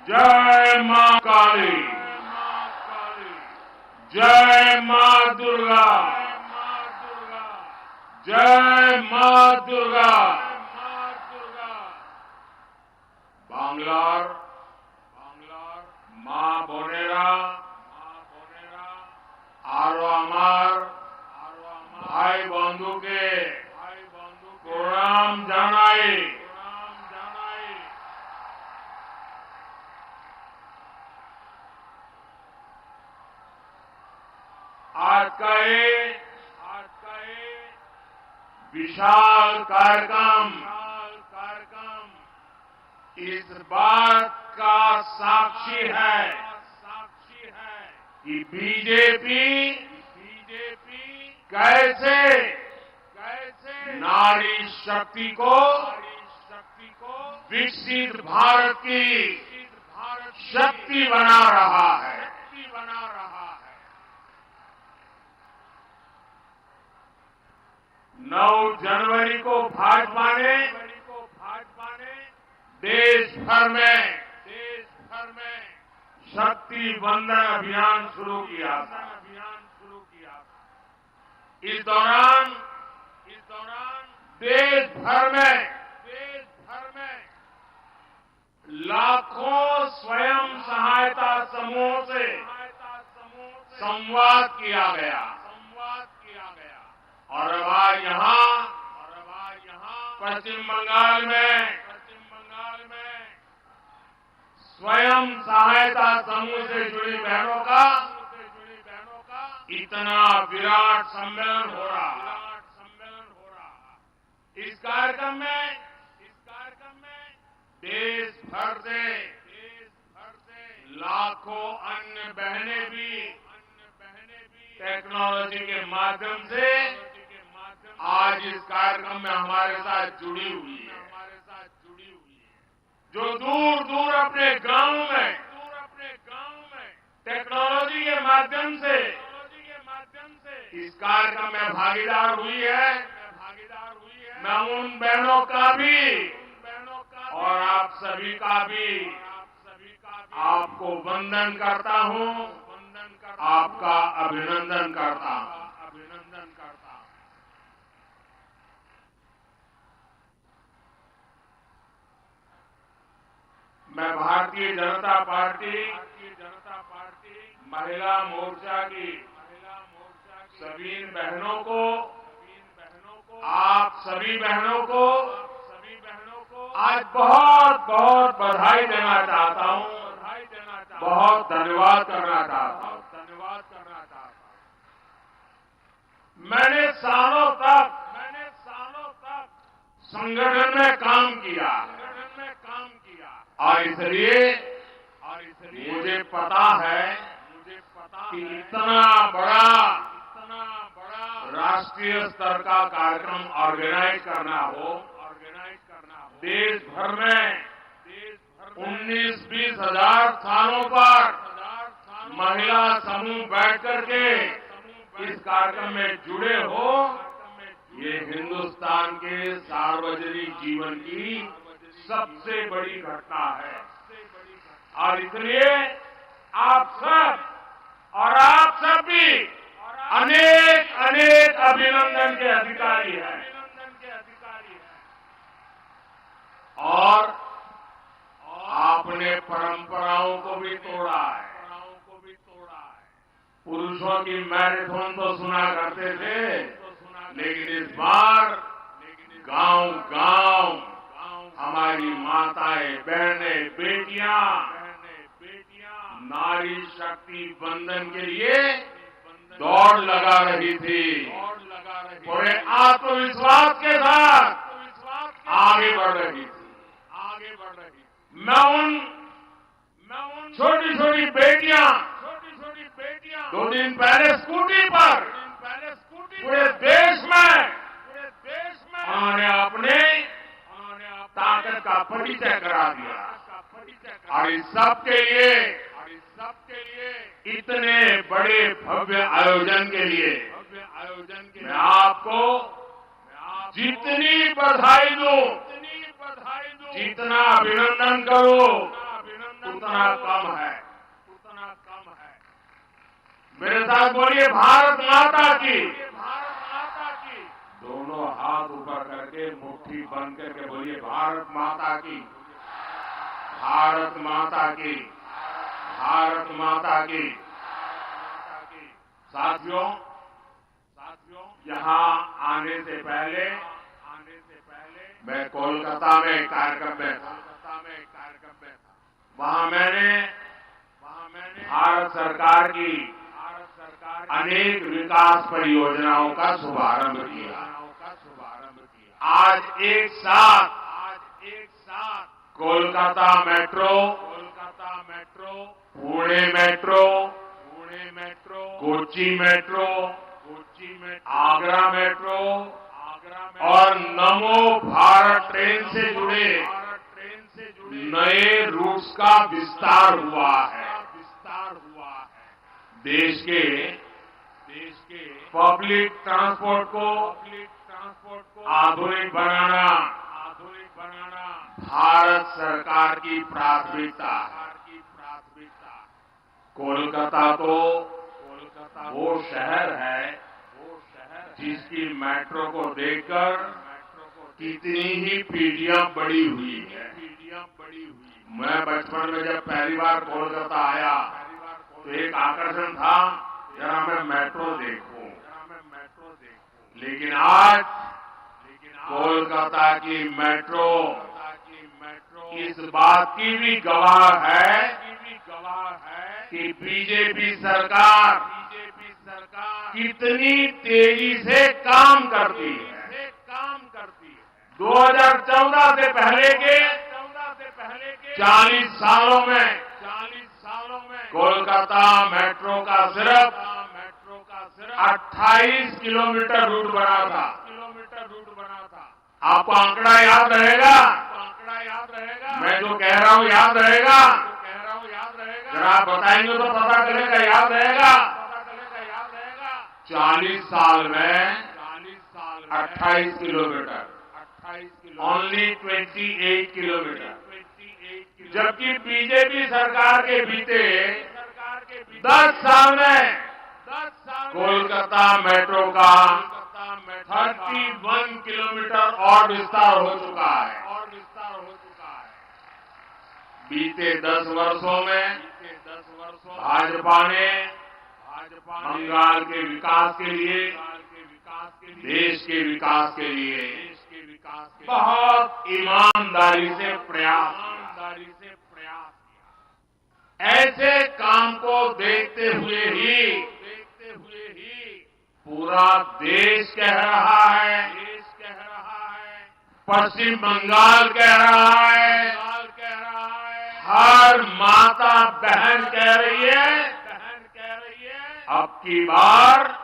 जय मां काली, जय मां दुर्गा, जय मां दुर्गा। बांग्लार मां बोनेरा आरो आमार भाई बंधु के प्रणाम जानाई। आज का ये विशाल कार्यक्रम इस बात का साक्षी है कि बीजेपी कैसे नारी शक्ति को विकसित भारत की शक्ति बना रहा है। 9 जनवरी को भाजपा ने देश भर में शक्ति वंदन अभियान शुरू किया था। इस दौरान देश भर में लाखों स्वयं सहायता समूहों से संवाद किया गया और अब आज यहां पश्चिम बंगाल में स्वयं सहायता समूह से जुड़ी बहनों का इतना विराट सम्मेलन हो रहा। इस कार्यक्रम में देश भर से लाखों अन्य बहनें भी टेक्नोलॉजी के माध्यम से आज इस कार्यक्रम में हमारे साथ जुड़ी हुई है। जो दूर दूर अपने गांव में टेक्नोलॉजी के माध्यम से इस कार्यक्रम में भागीदार हुई है, मैं उन बहनों का भी और आप सभी का भी आपको वंदन करता हूं, आपका अभिनंदन करता हूं। मैं भारतीय जनता पार्टी महिला मोर्चा की सभी बहनों को, आप सभी बहनों को आज बहुत बहुत बधाई देना चाहता हूं, बहुत धन्यवाद करना चाहता हूं। मैंने सालों तक संगठन में काम किया और इसलिए मुझे पता है कि इतना बड़ा राष्ट्रीय स्तर का कार्यक्रम ऑर्गेनाइज करना हो, देश भर में 19-20 हजार स्थानों पर महिला समूह बैठ करके इस कार्यक्रम में जुड़े हो, ये हिंदुस्तान के सार्वजनिक जीवन की सबसे बड़ी घटना है। और इसलिए आप सब और आप सब भी अनेक अनेक अभिनंदन के अधिकारी हैं। और आपने परंपराओं को भी तोड़ा है। पुरुषों की मैराथन तो सुना करते थे, लेकिन इस बार गांव-गांव हमारी माताएं, बहनें, बेटियां नारी शक्ति बंधन के लिए दौड़ लगा रही थी। पूरे आत्मविश्वास के साथ आगे बढ़ रही थी। मैं उन छोटी छोटी बेटियां 2 दिन पहले स्कूटी पर पूरे देश में उन्होंने अपने ताकत का परिचय करा दिया। और इस सब के लिए इतने बड़े भव्य आयोजन के लिए मैं आपको जितनी बधाई दूं, जितना अभिनंदन करूं, उतना कम है, उतना कम है। मेरे साथ बोलिए भारत माता की, भारत माता की। दोनों हाथ ऊपर करके मुट्ठी बंद करके बोलिए भारत माता की, भारत माता की, भारत माता की। साथियों, यहाँ आने से पहले मैं कोलकाता में एक कार्यक्रम में था। वहां मैंने भारत सरकार की अनेक विकास परियोजनाओं का शुभारंभ किया। आज एक साथ Kolkata metro, Pune metro, Kochi metro, Agra metro और नमो भारत ट्रेन से जुड़े नए रूट्स का विस्तार हुआ है। देश के पब्लिक ट्रांसपोर्ट को आधुनिक बनाना भारत सरकार की प्राथमिकता है। कोलकाता तो वो शहर है जिसकी मेट्रो को देखकर कितनी ही पीढ़ियां बड़ी हुई है। मैं बचपन में जब पहली बार कोलकाता आया तो एक आकर्षण था, जरा मैं मेट्रो देखूं। लेकिन आज कोलकाता की मेट्रो इस बात की भी गवाह है कि बीजेपी सरकार कितनी तेजी से काम करती है। 2014 से पहले के 40 सालों में कोलकाता मेट्रो का सिर्फ 28 किलोमीटर रूट बना था। आपको आंकड़ा याद रहेगा? मैं जो कह रहा हूं याद रहेगा? जरा आप बताएंगे तो पता चलेगा, याद रहेगा? 40 साल में 28 किलोमीटर, ओनली 28 किलोमीटर। जबकि बीजेपी सरकार के बीते 10 साल में कोलकाता मेट्रो का 31 किलोमीटर और विस्तार हो चुका है। बीते 10 वर्षों में भाजपा ने बंगाल के विकास के लिए, देश के विकास के लिए बहुत ईमानदारी से प्रयास किया। ऐसे काम को देखते हुए ही पूरा देश कह रहा है, पश्चिम बंगाल कह रहा है, हर माता बहन कह रही है, अब की बार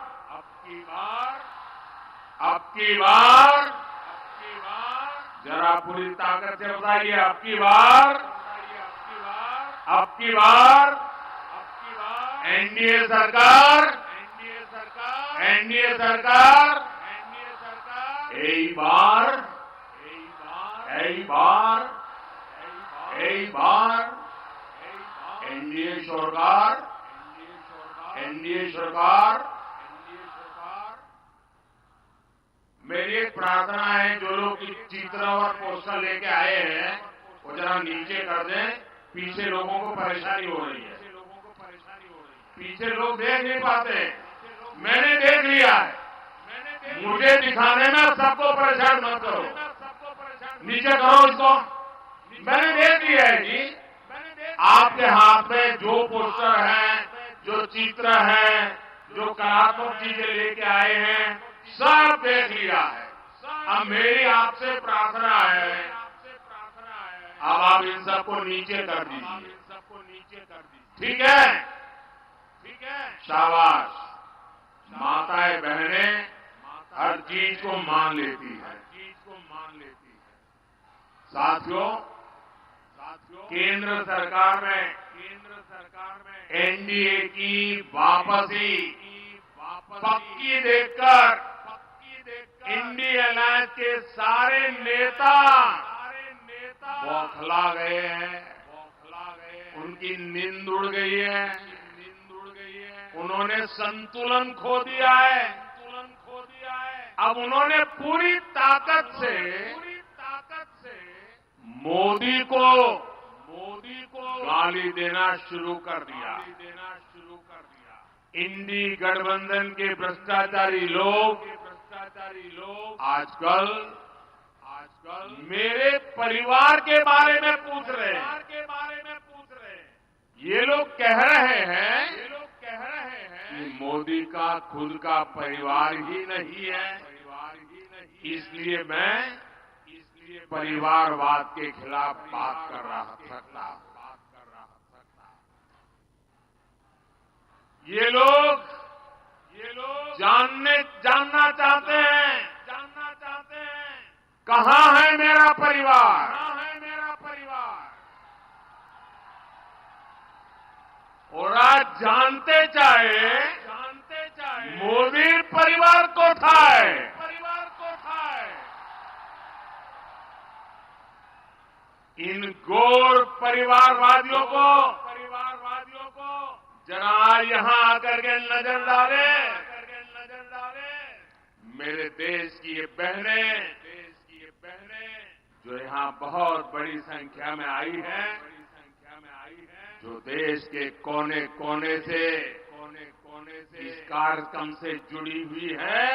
जरा पूरी ताकत से बताइए, अब की बार एनडीए सरकार यही बार एनडीए सरकार। मेरी एक प्रार्थना है, जो लोग चित्र और पोस्टर लेके आए हैं वो जरा नीचे कर दें, पीछे लोगों को परेशानी हो रही है। पीछे लोग देख नहीं पाते, मैंने देख लिया है। मुझे दिखाने में सबको परेशान मत करो, नीचे करो इसको। मैंने देख लिया है जी, आपके हाथ में जो पोस्टर हैं, जो चित्र हैं, जो कलात्मक चीजें लेके आए हैं, सब देख लिया है। अब मेरी आपसे प्रार्थना है, अब आप इन सबको नीचे कर दीजिए। ठीक है? शाबाश। माताएं बहनें हर चीज को मान लेती है। साथियों, केंद्र सरकार में एनडीए की वापसी पक्की देखकर इंडिया अलायंस के सारे नेता बौखला गए हैं। उनकी नींद उड़ गई है, उन्होंने संतुलन खो दिया है। अब उन्होंने पूरी ताकत से मोदी को गाली देना शुरू कर दिया। इंडी गठबंधन के भ्रष्टाचारी लोग आजकल मेरे परिवार के बारे में पूछ रहे हैं। ये लोग कह रहे हैं कि मोदी का खुद का परिवार ही नहीं है, इसलिए मैं परिवारवाद के खिलाफ बात कर रहा था। ये लोग जानना चाहते हैं कहां है मेरा परिवार। और आज जानते चाहे मोदी परिवार को था। इन गोर परिवारवादियों को जरा यहां आकर के नजर डाले। मेरे देश की ये बहनें जो यहां बहुत बड़ी संख्या में आई हैं, जो देश के कोने कोने से इस कार्यक्रम से जुड़ी हुई है,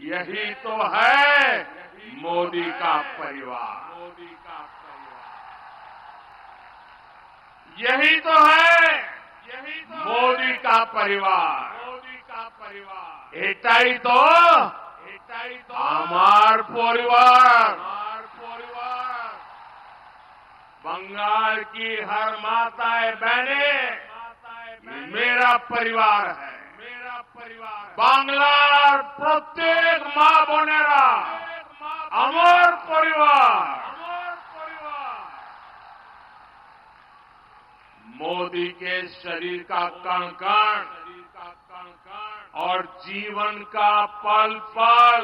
यही तो है मोदी का परिवार। यही तो है मोदी का परिवार। एटाई तो हमार परिवार। बंगाल की हर माताएं बहनें मेरा परिवार है। बांग्लार प्रत्येक मां बोनेरा আমার परिवार। मोदी के शरीर का कण कण और जीवन का पल पल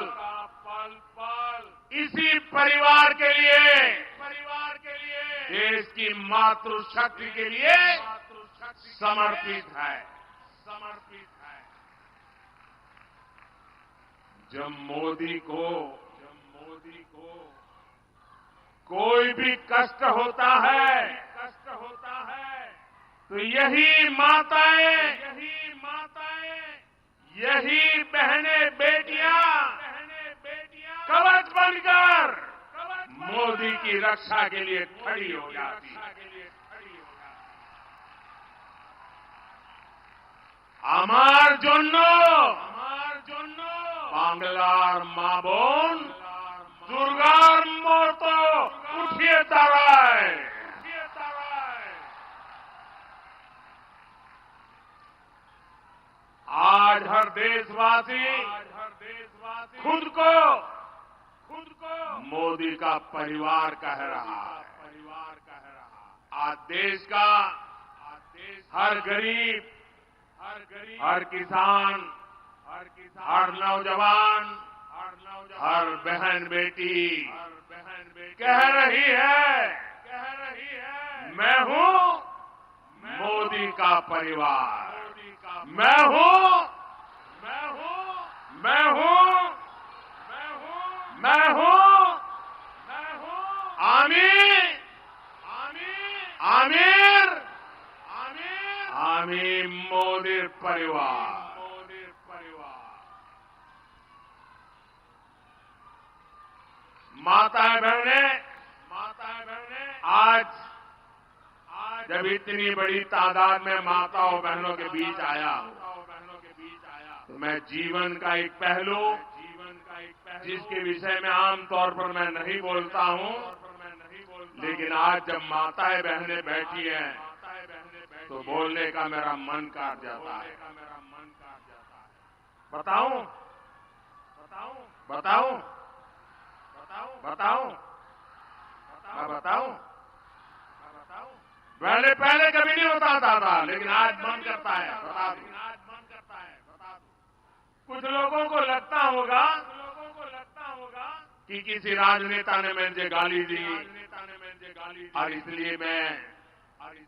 इसी परिवार के लिए, देश की मातृशक्ति के लिए समर्पित है। जब मोदी को कोई भी कष्ट होता है तो यही माताएं, यही बहनें बेटियां कवच बनकर मोदी की रक्षा के लिए खड़ी हो जाती है। আমার জন্য বাংলার মা বোন দুর্গার মতো উঠিয়ে দাঁড়ায়। आज हर देशवासी खुद को मोदी का परिवार कह रहा है। आज देश का हर गरीब, हर किसान, हर नौजवान, हर बहन बेटी कह रही है मैं हूं मोदी का परिवार। मैं हूं आमीर मोदी परिवार। माताएं बहनें, आज जब इतनी बड़ी तादाद में माताओं बहनों के बीच आया तो मैं जीवन का एक पहलू जिसके विषय में आमतौर पर मैं नहीं बोलता हूं, लेकिन आज जब माताएं बहनें बैठी हैं तो बोलने का मेरा मन काट जाता है। बताऊं? पहले कभी नहीं होता था, लेकिन आज मन करता है। बता दूं। कुछ लोगों को लगता होगा कि किसी राजनेता ने मुझे गाली दी और इसलिए मैं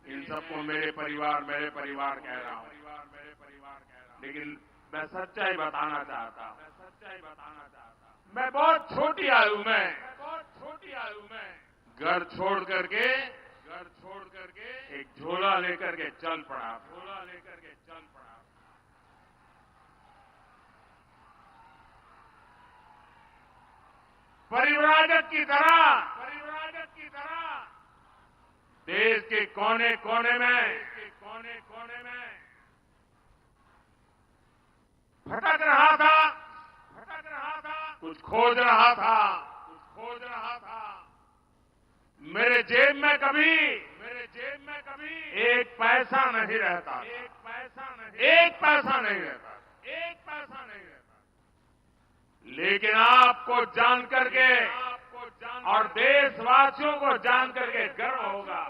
इन सबको मेरे परिवार कह रहा हूं। लेकिन मैं सच्चाई बताना चाहता हूं। मैं बहुत छोटी आयु में घर छोड़ करके एक झोला लेकर के चल पड़ा। परिव्राजक की तरह देश के कोने कोने में भटक रहा था, कुछ खोज रहा था। मेरे जेब में कभी एक पैसा नहीं रहता, एक पैसा नहीं रहता। लेकिन आपको जान करके और देशवासियों को जान करके गर्व होगा,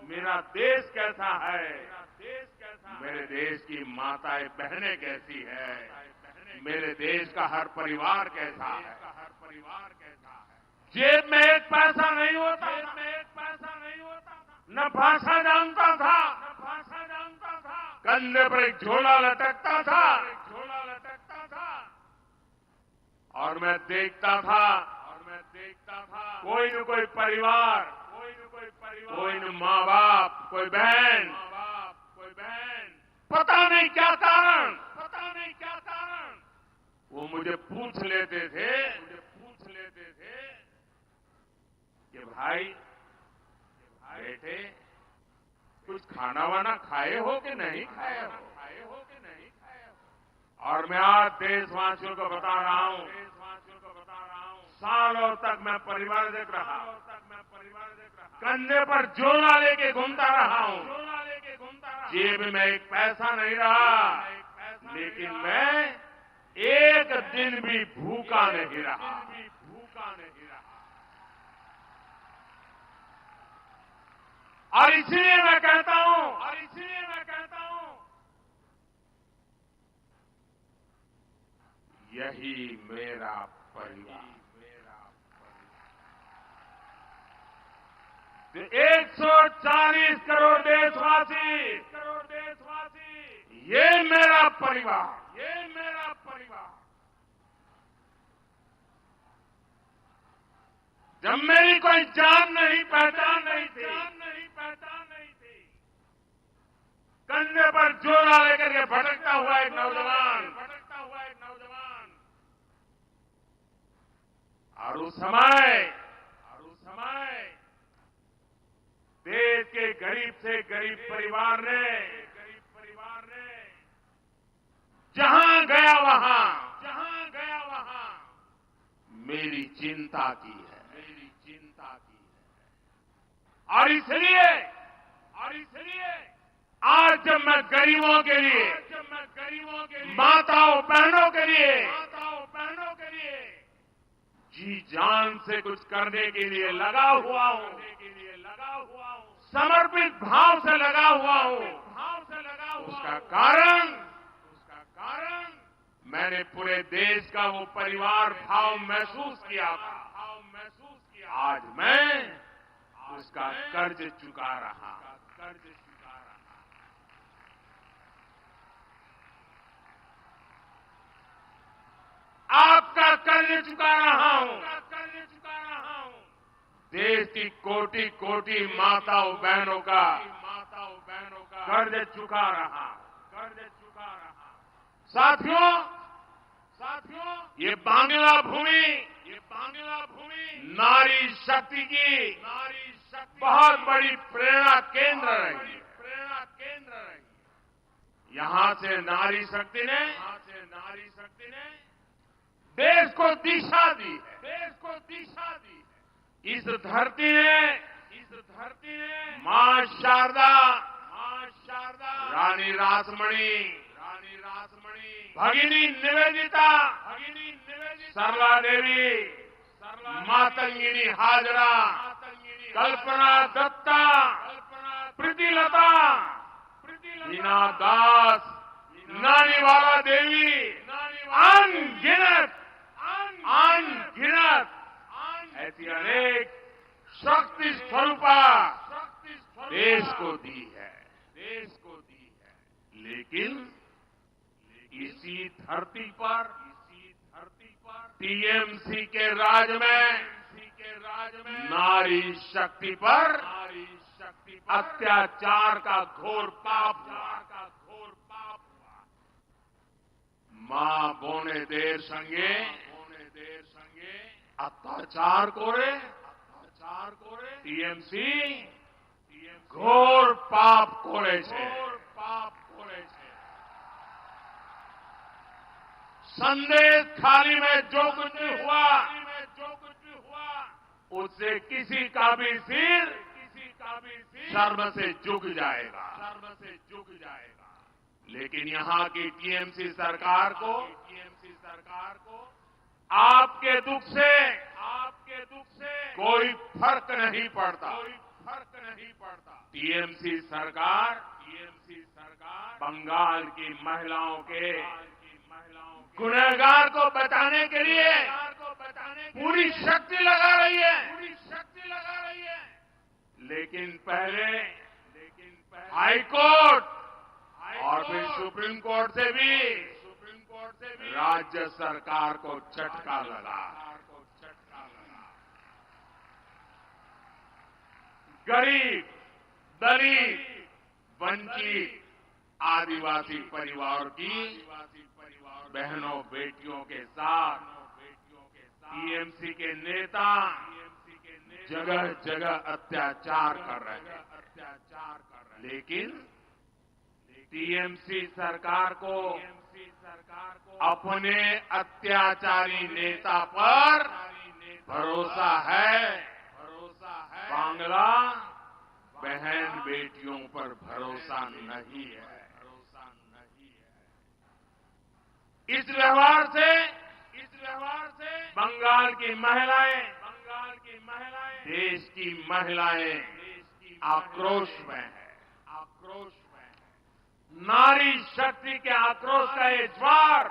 मेरा देश कैसा है, मेरे देश की माताएं बहनें कैसी है, मेरे देश का हर परिवार कैसा है। जेब में एक पैसा नहीं होता, न भाषा जानता था, कंधे पर एक झोला लटकता था। और मैं देखता था कोई न कोई परिवार, कोई न माँ बाप, कोई बहन, पता नहीं क्या कारण वो मुझे पूछ लेते थे कि भाई बेटे कुछ खाना वाना खाए हो कि नहीं खाए हो। और मैं आज देशवासियों को बता रहा हूं, सालों तक मैं परिवारजक रहा, कंधे पर झोला लेके घूमता रहा हूं, जेब में एक पैसा नहीं रहा, लेकिन मैं एक दिन भी भूखा नहीं रहा। और इसलिए मैं कहता हूं यही मेरा परिवार। 140 करोड़ देशवासी, ये मेरा परिवार। जब मेरी कोई जान नहीं पहचान नहीं थी, कंधे पर झोला लेकर के भटकता हुआ एक नौजवान, और उस समय देश के गरीब से गरीब परिवार ने जहां गया वहां मेरी चिंता की है। और इसलिए आज जब मैं गरीबों के लिए, माताओं बहनों के लिए जी जान से कुछ करने के लिए लगा हुआ हूं, समर्पित भाव से लगा हुआ हूं, उसका कारण मैंने पूरे देश का वो परिवार भाव महसूस किया था। आज मैं उसका कर्ज चुका रहा। आपका कर्ज चुका रहा हूं। देश की कोटि कोटि माताओं बहनों का कर्ज चुका रहा। साथियों, ये बांग्ला भूमि नारी शक्ति की बहुत बड़ी प्रेरणा केंद्र रही। यहां से नारी शक्ति ने देश को दिशा दी है। इस धरती ने मां शारदा, रानी रासमणी, भगिनी निवेदिता, सरला देवी, मातंगिनी हाजरा, कल्पना दत्ता, प्रीतिलता, हीना दास, नानीवाला देवी, अनगिनत ऐसी अनेक शक्ति स्वरूपा देश को दी है, देश को दी है। लेकिन इसी धरती पर टीएमसी के राज में नारी शक्ति पर अत्याचार का घोर पाप हुआ। मां बोने देर संगे अत्याचार कोरे टीएमसी घोर पाप कोरे छे। संदेश खाली में जो कुछ भी हुआ उससे किसी का भी सिर शर्म से झुक जाएगा। लेकिन यहाँ की टीएमसी सरकार को आपके दुख से कोई फर्क नहीं पड़ता। टीएमसी सरकार बंगाल की महिलाओं के गुनहगार को बचाने के लिए पूरी शक्ति लगा रही है। लेकिन पहले हाई कोर्ट और फिर सुप्रीम कोर्ट से भी राज्य सरकार को झटका लगा। गरीब, दलित, वंचित, आदिवासी परिवार की बहनों बेटियों के साथ टीएमसी के नेता जगह जगह अत्याचार कर रहे हैं। लेकिन टीएमसी सरकार को अपने अत्याचारी नेता पर भरोसा है, बांग्ला बहन बेटियों पर भरोसा नहीं है। इस व्यवहार से बंगाल की महिलाएं, देश की महिलाएं आक्रोश में है। नारी शक्ति के आक्रोश का ये ज्वार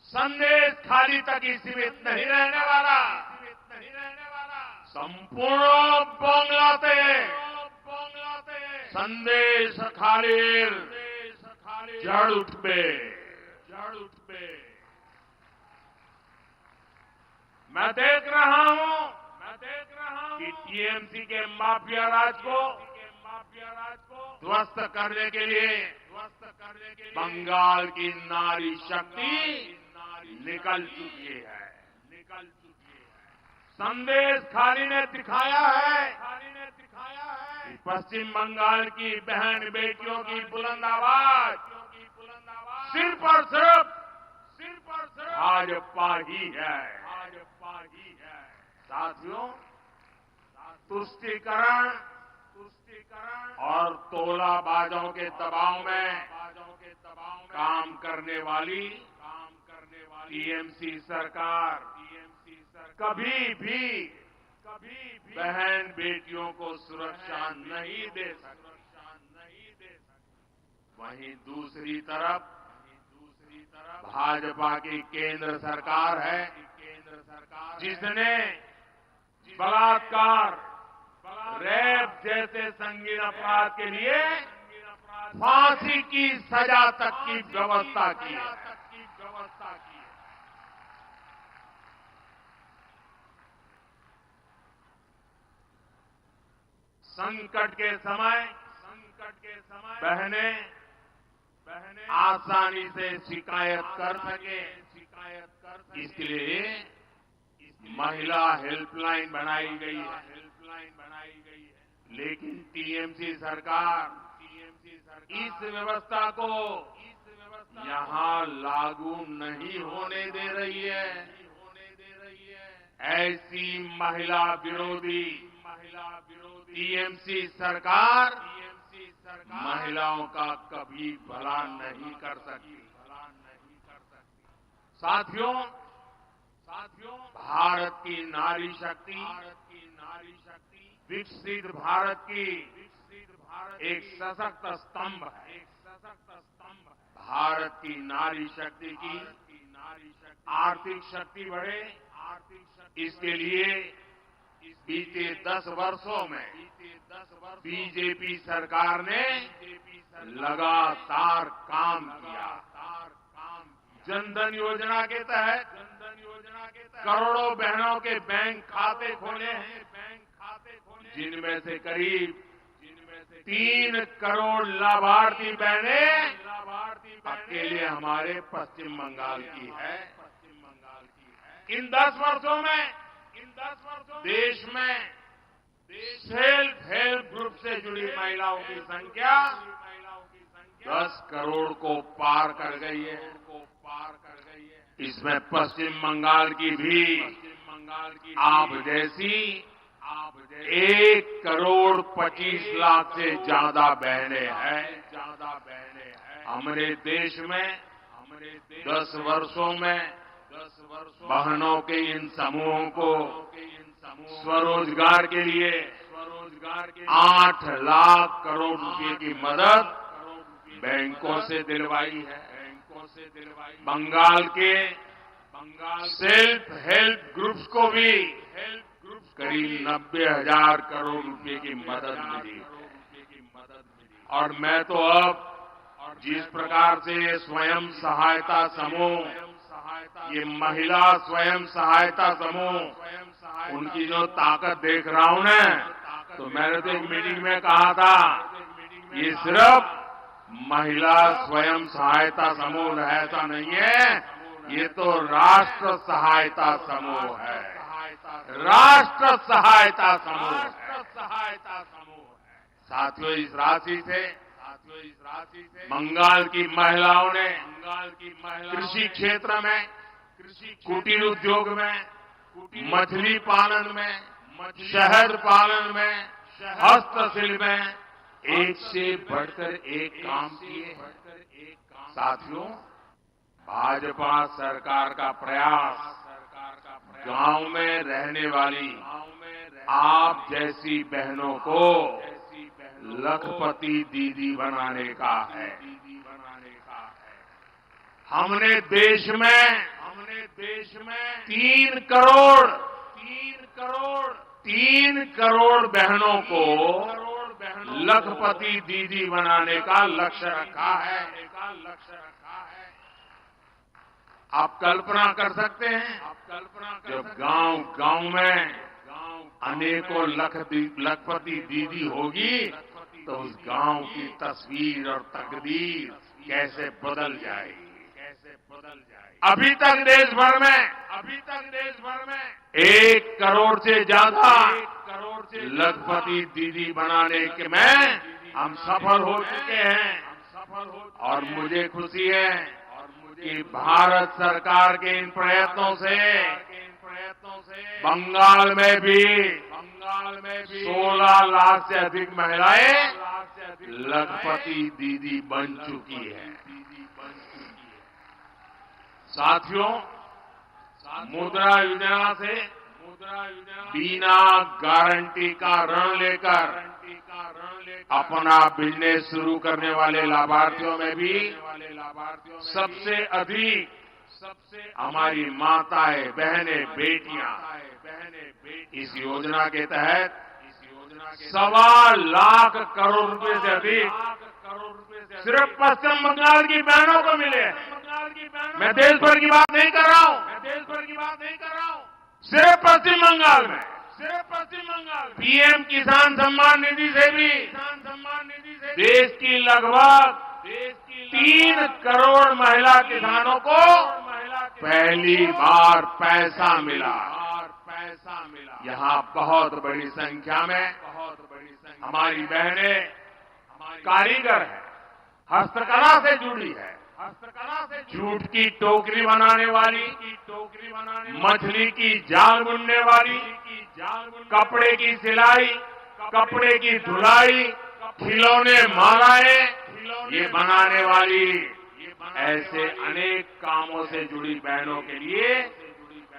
संदेश खाली तक ही सीमित नहीं रहने वाला। संपूर्ण बांग्लाते संदेश खाली जड़ उठबे। मैं देख रहा हूं कि टीएमसी के माफिया राज को ध्वस्त करने के लिए बंगाल की नारी शक्ति निकल चुकी है। संदेश खाली ने दिखाया है कि पश्चिम बंगाल की बहन बेटियों की बुलंद आवाज सिर्फ और सिर्फ भाजपा ही है। साथियों, तुष्टीकरण और तोलाबाजों के दबाव में काम करने वाली टीएमसी सरकार कभी भी बहन बेटियों को सुरक्षा नहीं दे सकती। वहीं दूसरी तरफ भाजपा की केंद्र सरकार है जिसने बलात्कार, रेप जैसे संगीन अपराध के लिए फांसी की सजा तक की व्यवस्था की है। संकट के समय बहनें आसानी से शिकायत कर सके, इसलिए महिला हेल्पलाइन बनाई गई है। लेकिन टीएमसी सरकार इस व्यवस्था को यहां लागू नहीं होने दे रही है। ऐसी महिला विरोधी टीएमसी सरकार महिलाओं का कभी भला नहीं कर सकती। साथियों, भारत की नारी शक्ति विकसित भारत की एक सशक्त स्तंभ है। भारत की नारी शक्ति की आर्थिक शक्ति बढ़े, इसके लिए बीते 10 वर्षों में बीजेपी सरकार ने लगातार काम किया। जनधन योजना के तहत करोड़ों बहनों के बैंक खाते खोले हैं, जिनमें से करीब 3 करोड़ लाभार्थी बहनें अकेले हमारे पश्चिम बंगाल की है। इन 10 वर्षों में देश में सेल्फ हेल्प ग्रुप से जुड़ी महिलाओं की संख्या 10 करोड़ को पार कर गई है। इसमें पश्चिम बंगाल की भी आप जैसी 1 करोड़ 25 लाख से ज्यादा बहनें हैं। हमारे देश में 10 वर्षों में बहनों के इन समूहों को स्वरोजगार के लिए 8 लाख करोड़ रुपए की मदद बैंकों से दिलवाई है। बंगाल के सेल्फ हेल्प ग्रुप्स को भी करीब 90,000 करोड़ रुपए की मदद मिली है। और मैं तो अब जिस प्रकार से स्वयं सहायता समूह, ये महिला स्वयं सहायता समूह, उनकी जो ताकत देख रहा हूं ना, तो मैंने तो एक मीटिंग में कहा था, ये सिर्फ महिला स्वयं सहायता समूह ऐसा नहीं है, ये तो राष्ट्र सहायता समूह है। राष्ट्र सहायता समूह है। साथियों, इस राशि से बंगाल की महिलाओं ने कृषि क्षेत्र में, कुटीर उद्योग में, मछली पालन में, शहद पालन में, हस्तशिल्प में एक से बढ़कर एक काम किए। साथियों, भाजपा सरकार का प्रयास गांव में रहने वाली आप जैसी बहनों को लखपति दीदी बनाने का है। हमने देश में 3 करोड़ बहनों को लखपति दीदी बनाने का लक्ष्य रखा है। आप कल्पना कर सकते हैं, जब गांव में अनेकों लखपति दीदी होगी तो उस गांव की तस्वीर और तकदीर कैसे बदल जाएगी। अभी तक देश भर में 1 करोड़ से ज्यादा लखपति दीदी बनाने के में हम सफल हो चुके हैं। और मुझे खुशी है कि भारत सरकार के इन प्रयत्नों से बंगाल में भी 16 लाख से अधिक महिलाएं लखपति दीदी बन चुकी है। साथियों, मुद्रा योजना से बिना गारंटी का ऋण लेकर अपना बिजनेस शुरू करने वाले लाभार्थियों में भी सबसे अधिक हमारी माताएं, बहनें, बेटियां इस योजना के तहत 1.25 लाख करोड़ रुपए से अधिक सिर्फ पश्चिम बंगाल की बहनों को मिले हैं। मैं देश भर की बात नहीं कर रहा हूं, सिर्फ पश्चिम बंगाल में पीएम किसान सम्मान निधि से भी देश की लगभग 3 करोड़ महिला किसानों को पहली बार पैसा मिला। यहाँ बहुत बड़ी संख्या में हमारी बहनें कारीगर है, हस्तकला से जुड़ी है। जूट की टोकरी बनाने वाली, मछली की जाल बुनने वाली, कपड़े की सिलाई, कपड़े की धुलाई, खिलौने मालाएं ये बनाने वाली, ऐसे अनेक कामों से जुड़ी बहनों के लिए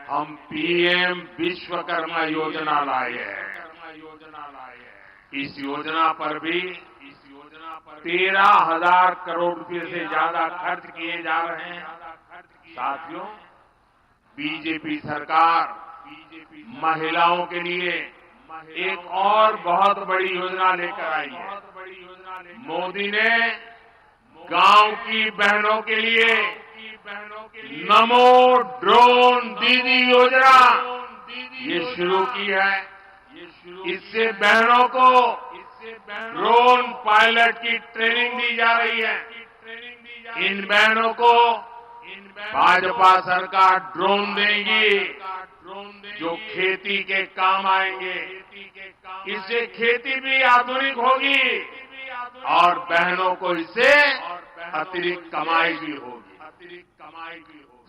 हम पीएम विश्वकर्मा योजना लाए हैं। इस योजना पर भी 13,000 करोड़ रुपए से ज्यादा खर्च किए जा रहे हैं। साथियों, बीजेपी सरकार महिलाओं के लिए एक और बहुत बड़ी योजना लेकर आई है। मोदी ने गांव की बहनों के लिए नमो ड्रोन दीदी योजना ये शुरू की है। इससे बहनों को ड्रोन पायलट की ट्रेनिंग दी जा रही है। इन बहनों को भाजपा सरकार ड्रोन देगी जो खेती के काम आएंगे। इससे खेती भी आधुनिक होगी और बहनों को इससे अतिरिक्त कमाई भी होगी।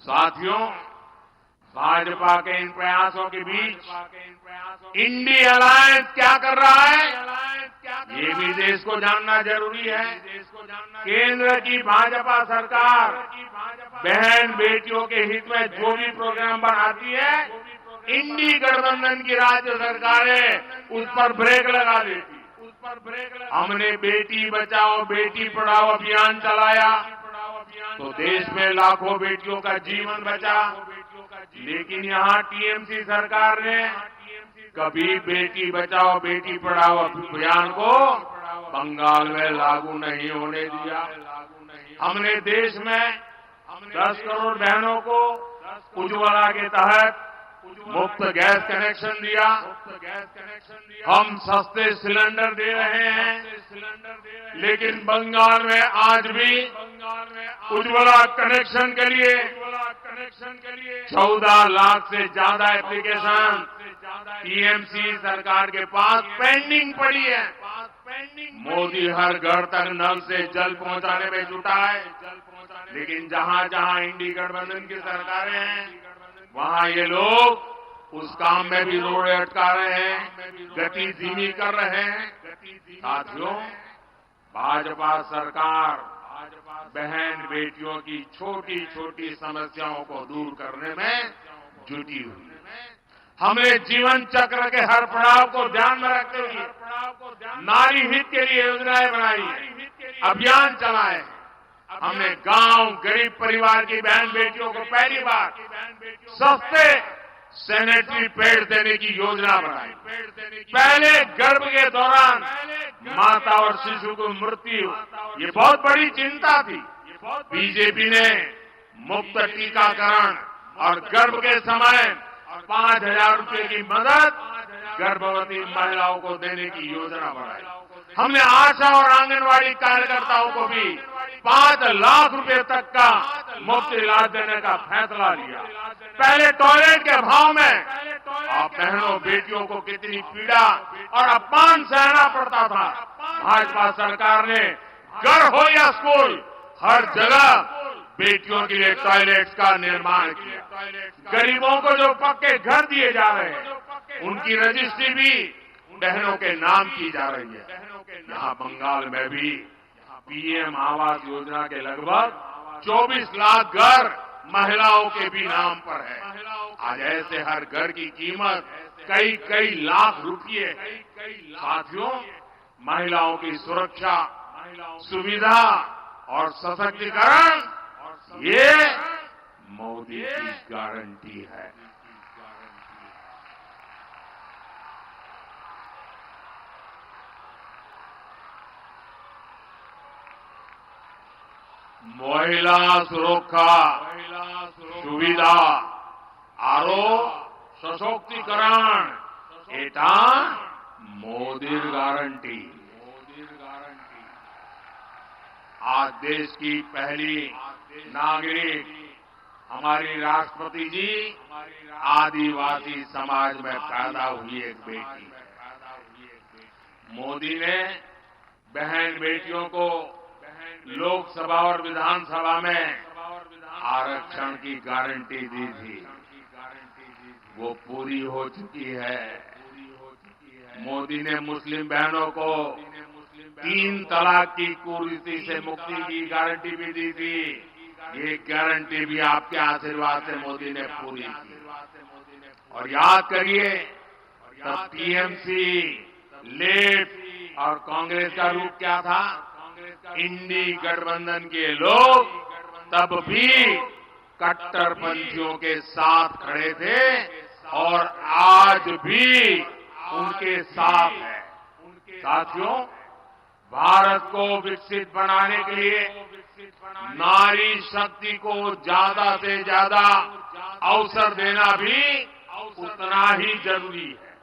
साथियों, भाजपा के इन प्रयासों के बीच इंडी अलायंस क्या कर रहा है, ये भी देश को जानना जरूरी है। केंद्र की भाजपा सरकार बहन बेटियों के हित में जो भी प्रोग्राम बनाती है, इंडी गठबंधन की राज्य सरकारें उस पर ब्रेक लगा देती। हमने बेटी बचाओ बेटी पढ़ाओ अभियान चलाया तो देश में लाखों बेटियों का जीवन बचा। लेकिन यहाँ टीएमसी सरकार ने कभी बेटी बचाओ बेटी पढ़ाओ अभियान को बंगाल में लागू नहीं होने दिया। हमने देश में 10 करोड़ बहनों को उज्ज्वला के तहत मुफ्त गैस कनेक्शन दिया। हम सस्ते सिलेंडर दे रहे हैं। लेकिन बंगाल में आज भी उज्ज्वला कनेक्शन के लिए 14 लाख से ज्यादा एप्लीकेशन टीएमसी सरकार के पास पेंडिंग पड़ी है। मोदी हर घर तक नल से जल पहुंचाने में जुटा है। लेकिन जहां जहां इंडी गठबंधन की सरकारें हैं वहां ये लोग उस काम में भी रोड़े अटका रहे हैं, गति धीमी कर रहे हैं। साथियों, भाजपा सरकार बहन बेटियों की छोटी छोटी समस्याओं को दूर करने में जुटी हुई है। हमने जीवन चक्र के हर पड़ाव को ध्यान में रखते हुए नारी हित के लिए योजनाएं बनाई है, अभियान चलाए। हमने गांव गरीब परिवार की बहन बेटियों को पहली बार सस्ते सैनिटरी पैड देने की योजना बनाई। पहले गर्भ के दौरान माता और शिशु को मृत्यु ये बहुत बड़ी चिंता थी। बीजेपी ने मुफ्त टीकाकरण और गर्भ के समय 5,000 रुपए की मदद गर्भवती महिलाओं को देने की योजना बनाई। हमने आशा और आंगनवाड़ी कार्यकर्ताओं को भी 5 लाख रुपए तक का मुफ्त इलाज देने का फैसला लिया। पहले टॉयलेट के अभाव में आप बहनों बेटियों को कितनी पीड़ा और अपमान सहना पड़ता था। भाजपा सरकार ने घर हो या स्कूल हर जगह बेटियों के लिए टॉयलेट्स का निर्माण किया। गरीबों को जो पक्के घर दिए जा रहे हैं उनकी रजिस्ट्री भी बहनों के नाम की जा रही है। यहाँ बंगाल में भी पीएम आवास योजना के लगभग 24 लाख घर महिलाओं के भी नाम पर है। आज ऐसे हर घर की कीमत कई लाख रुपये। साथियों, महिलाओं की सुरक्षा, सुविधा और सशक्तिकरण ये मोदी की गारंटी है। महिला सुरक्षा सुविधा आरो सशक्तिकरण एटा मोदीर गारंटी। आज देश की पहली नागरिक हमारी राष्ट्रपति जी आदिवासी समाज में पैदा हुई एक बेटी। मोदी ने बहन बेटियों को लोकसभा और विधानसभा में आरक्षण की गारंटी दी थी, वो पूरी हो चुकी है। मोदी ने मुस्लिम बहनों को 3 तलाक की कुरीति से मुक्ति की गारंटी भी दी थी। ये गारंटी भी आपके आशीर्वाद से मोदी ने पूरी की। और याद करिए, तब टीएमसी, लेफ्ट और कांग्रेस का रूप क्या था? इंडी गठबंधन के लोग तब भी कट्टरपंथियों के साथ खड़े थे और आज भी उनके साथ है। साथियों, भारत को विकसित बनाने के लिए नारी शक्ति को ज्यादा से ज्यादा अवसर देना भी उतना ही जरूरी है।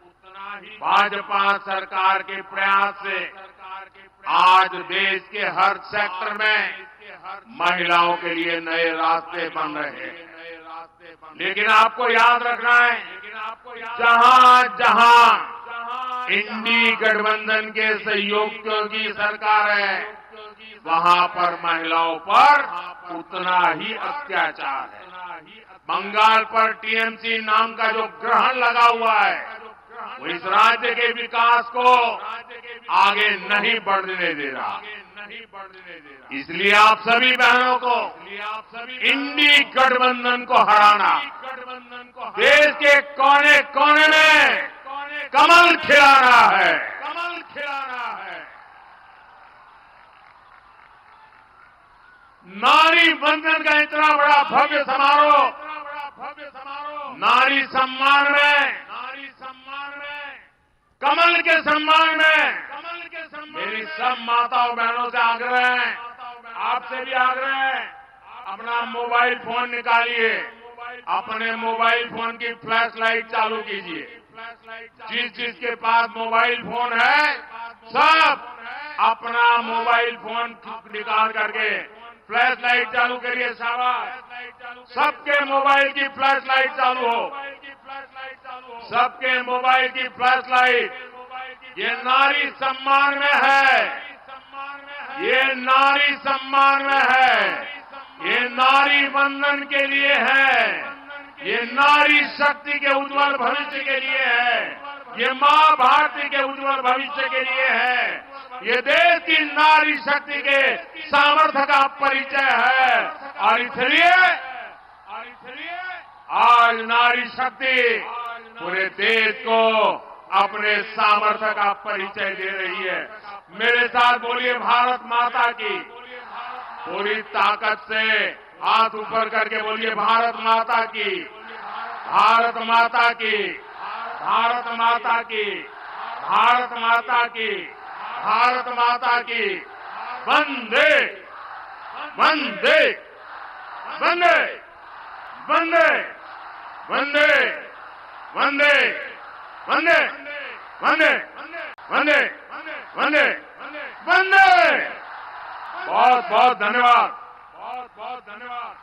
भाजपा सरकार के प्रयास से आज देश के हर सेक्टर में महिलाओं के लिए नए रास्ते बन रहे हैं। लेकिन आपको याद रखना है, जहां जहां इंडी गठबंधन के सहयोगियों की सरकार है, वहां पर महिलाओं पर उतना ही अत्याचार है। बंगाल पर टीएमसी नाम का जो ग्रहण लगा हुआ है, वो इस राज्य के विकास को आगे नहीं बढ़ने दे रहा। इसलिए आप सभी बहनों को इंडी गठबंधन को हराना, देश के कोने कोने में कमल खिलाना है। नारी वंदन का इतना बड़ा भव्य समारोह, नारी सम्मान में, कमल के सम्मान में मेरी सब माताओं बहनों से आग्रह है, आपसे भी आग्रह है, अपना मोबाइल फोन निकालिए, अपने मोबाइल फोन की फ्लैश लाइट चालू कीजिए। जिस के पास मोबाइल फोन है, सब अपना मोबाइल फोन निकाल करके फ्लैश लाइट चालू करिए। शाबाश, सबके मोबाइल की फ्लैश लाइट चालू हो, सबके मोबाइल की फ्लैश लाइट। ये नारी सम्मान में है, ये नारी सम्मान में है, ये नारी वंदन के लिए है, ये नारी शक्ति के उज्जवल भविष्य के लिए है, ये मां भारती के उज्जवल भविष्य के लिए है, ये देश की नारी शक्ति के सामर्थ्य का परिचय है। और इसलिए आज नारी शक्ति पूरे देश को अपने सामर्थ्य का परिचय दे रही है। मेरे साथ बोलिए भारत माता की। पूरी ताकत से हाथ ऊपर करके बोलिए भारत माता की, भारत माता की, भारत माता की, भारत माता की, भारत माता की। वंदे वंदे वंदे वंदे वंदे वंदे वंदे वंदे वंदे वंदे वंदे। बहुत बहुत धन्यवाद, बहुत बहुत धन्यवाद।